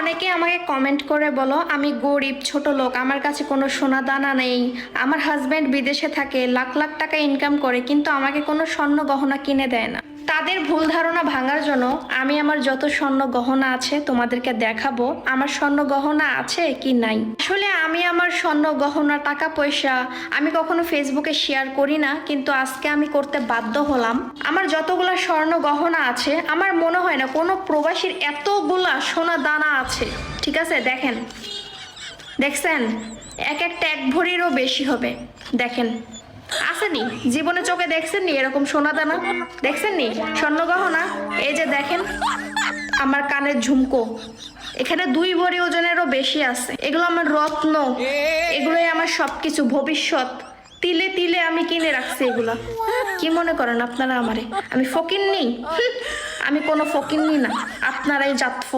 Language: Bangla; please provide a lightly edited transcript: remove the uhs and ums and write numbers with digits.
অনেকে আমাকে কমেন্ট করে বলো আমি গরিব ছোট লোক, আমার কাছে কোনো সোনা দানা নেই, আমার হাজব্যান্ড বিদেশে থাকে, লাখ লাখ টাকা ইনকাম করে, কিন্তু আমাকে কোনো স্বর্ণ গহনা কিনে দেয় না। তাদের ভুল ধারণা ভাঙার জন্য আমি আমার যত স্বর্ণ গহনা আছে তোমাদেরকে দেখাবো আমার স্বর্ণ গহনা আছে কি নাই। আসলে আমি আমার স্বর্ণ গহনা টাকা পয়সা আমি কখনো ফেসবুকে শেয়ার করি না, কিন্তু আজকে আমি করতে বাধ্য হলাম। আমার যতগুলা স্বর্ণ গহনা আছে আমার মনে হয় না কোনো প্রবাসীর এতগুলা সোনা দানা আছে। ঠিক আছে, দেখেন, দেখছেন, এক একটা এক ভরিরও বেশি হবে। দেখেন, আসেনি জীবনে চোখে দেখছেননি এরকম সোনা দানা? দেখছেননি স্বর্ণ গহনা? এই যে দেখেন আমার কানের ঝুমকো, এখানে 2 ভরি ওজনেরও বেশি আছে। এগুলো আমার রত্ন, এগুলোই আমার সবকিছু, ভবিষ্যৎ। তিলে তিলে আমি কিনে রাখছি এগুলা। কি মনে করেন আপনারা আমারে আমি ফকিন্নি? আমি কোনো ফকিন্নি না, আপনারাই জাত।